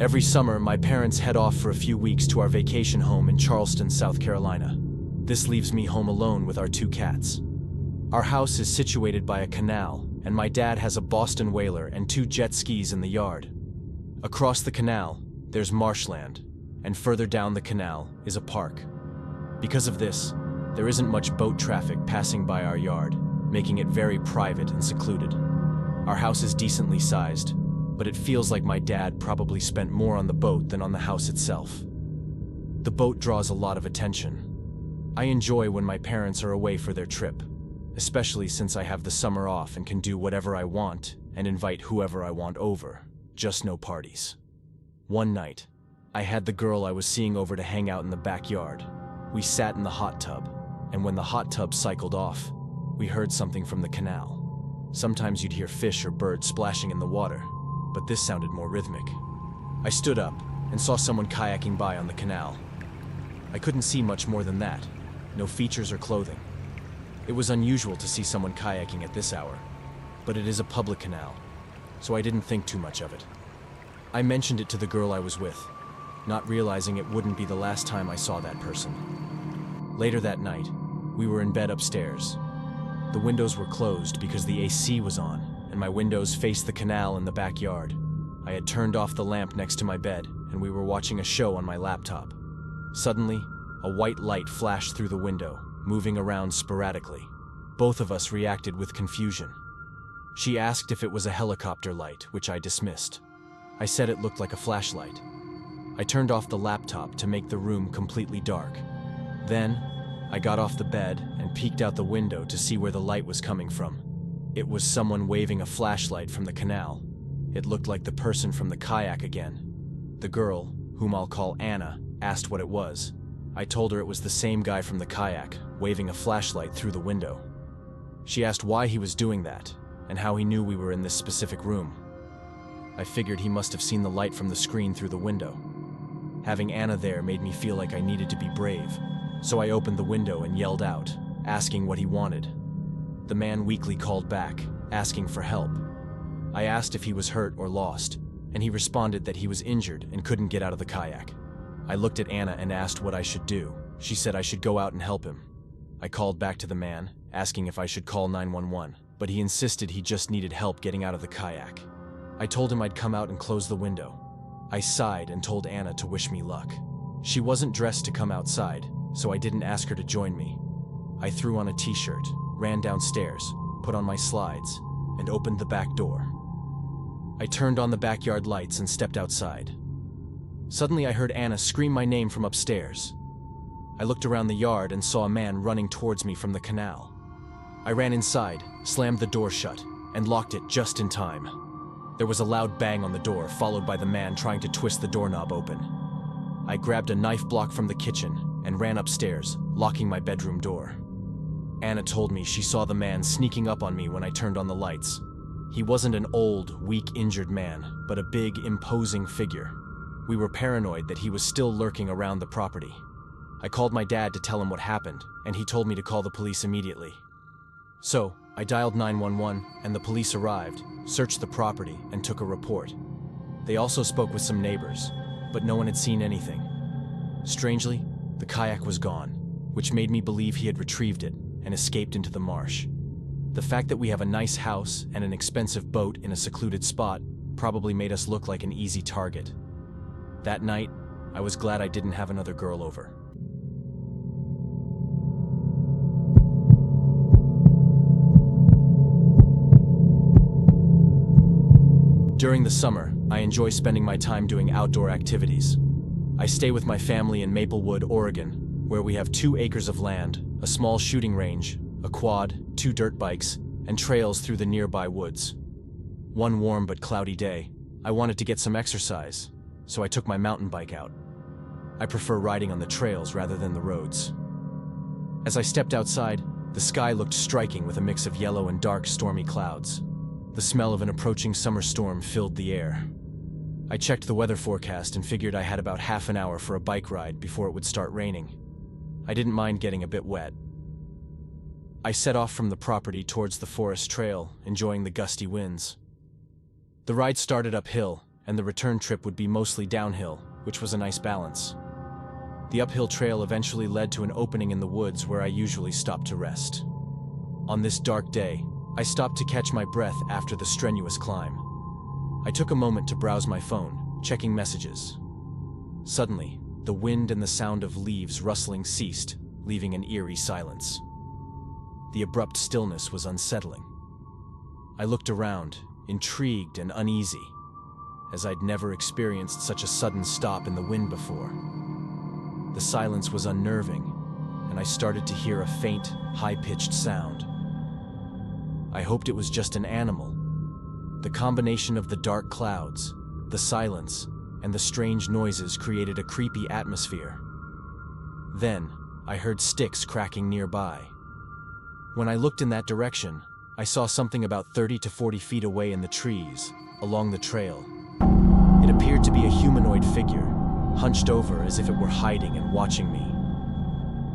Every summer, my parents head off for a few weeks to our vacation home in Charleston, South Carolina. This leaves me home alone with our 2 cats. Our house is situated by a canal, and my dad has a Boston Whaler and 2 jet skis in the yard. Across the canal, there's marshland, and further down the canal is a park. Because of this, there isn't much boat traffic passing by our yard, making it very private and secluded. Our house is decently sized, but it feels like my dad probably spent more on the boat than on the house itself. The boat draws a lot of attention. I enjoy when my parents are away for their trip, especially since I have the summer off and can do whatever I want and invite whoever I want over, just no parties. One night, I had the girl I was seeing over to hang out in the backyard. We sat in the hot tub, and when the hot tub cycled off, we heard something from the canal. Sometimes you'd hear fish or birds splashing in the water, but this sounded more rhythmic. I stood up and saw someone kayaking by on the canal. I couldn't see much more than that, no features or clothing. It was unusual to see someone kayaking at this hour, but it is a public canal, so I didn't think too much of it. I mentioned it to the girl I was with, not realizing it wouldn't be the last time I saw that person. Later that night, we were in bed upstairs. The windows were closed because the AC was on, and my windows faced the canal in the backyard. I had turned off the lamp next to my bed, and we were watching a show on my laptop. Suddenly, a white light flashed through the window, moving around sporadically. Both of us reacted with confusion. She asked if it was a helicopter light, which I dismissed. I said it looked like a flashlight. I turned off the laptop to make the room completely dark. Then, I got off the bed and peeked out the window to see where the light was coming from. It was someone waving a flashlight from the canal. It looked like the person from the kayak again. The girl, whom I'll call Anna, asked what it was. I told her it was the same guy from the kayak, waving a flashlight through the window. She asked why he was doing that, and how he knew we were in this specific room. I figured he must have seen the light from the screen through the window. Having Anna there made me feel like I needed to be brave, so I opened the window and yelled out, asking what he wanted. The man weakly called back, asking for help. I asked if he was hurt or lost, and he responded that he was injured and couldn't get out of the kayak. I looked at Anna and asked what I should do. She said I should go out and help him. I called back to the man, asking if I should call 911, but he insisted he just needed help getting out of the kayak. I told him I'd come out and close the window. I sighed and told Anna to wish me luck. She wasn't dressed to come outside, so I didn't ask her to join me. I threw on a t-shirt, ran downstairs, put on my slides, and opened the back door. I turned on the backyard lights and stepped outside. Suddenly I heard Anna scream my name from upstairs. I looked around the yard and saw a man running towards me from the canal. I ran inside, slammed the door shut, and locked it just in time. There was a loud bang on the door, followed by the man trying to twist the doorknob open. I grabbed a knife block from the kitchen and ran upstairs, locking my bedroom door. Anna told me she saw the man sneaking up on me when I turned on the lights. He wasn't an old, weak, injured man, but a big, imposing figure. We were paranoid that he was still lurking around the property. I called my dad to tell him what happened, and he told me to call the police immediately. So, I dialed 911, and the police arrived, searched the property, and took a report. They also spoke with some neighbors, but no one had seen anything. Strangely, the kayak was gone, which made me believe he had retrieved it and escaped into the marsh. The fact that we have a nice house and an expensive boat in a secluded spot probably made us look like an easy target. That night, I was glad I didn't have another girl over. During the summer, I enjoy spending my time doing outdoor activities. I stay with my family in Maplewood, Oregon, where we have 2 acres of land, a small shooting range, a quad, 2 dirt bikes, and trails through the nearby woods. One warm but cloudy day, I wanted to get some exercise, so I took my mountain bike out. I prefer riding on the trails rather than the roads. As I stepped outside, the sky looked striking with a mix of yellow and dark stormy clouds. The smell of an approaching summer storm filled the air. I checked the weather forecast and figured I had about half an hour for a bike ride before it would start raining. I didn't mind getting a bit wet. I set off from the property towards the forest trail, enjoying the gusty winds. The ride started uphill, and the return trip would be mostly downhill, which was a nice balance. The uphill trail eventually led to an opening in the woods where I usually stopped to rest. On this dark day, I stopped to catch my breath after the strenuous climb. I took a moment to browse my phone, checking messages. Suddenly, the wind and the sound of leaves rustling ceased, leaving an eerie silence. The abrupt stillness was unsettling. I looked around, intrigued and uneasy, as I'd never experienced such a sudden stop in the wind before. The silence was unnerving, and I started to hear a faint, high-pitched sound. I hoped it was just an animal. The combination of the dark clouds, the silence, and the strange noises created a creepy atmosphere. Then, I heard sticks cracking nearby. When I looked in that direction, I saw something about 30 to 40 feet away in the trees, along the trail. It appeared to be a humanoid figure, hunched over as if it were hiding and watching me.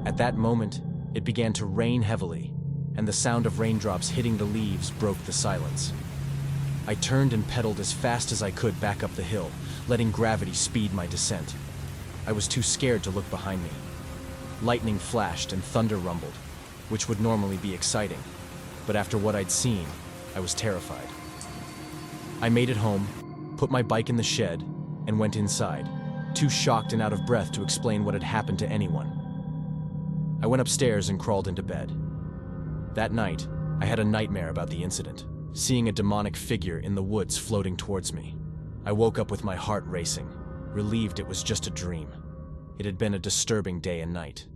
At that moment, it began to rain heavily, and the sound of raindrops hitting the leaves broke the silence. I turned and pedaled as fast as I could back up the hill, letting gravity speed my descent. I was too scared to look behind me. Lightning flashed and thunder rumbled, which would normally be exciting, but after what I'd seen, I was terrified. I made it home, put my bike in the shed, and went inside, too shocked and out of breath to explain what had happened to anyone. I went upstairs and crawled into bed. That night, I had a nightmare about the incident, seeing a demonic figure in the woods floating towards me. I woke up with my heart racing, relieved it was just a dream. It had been a disturbing day and night.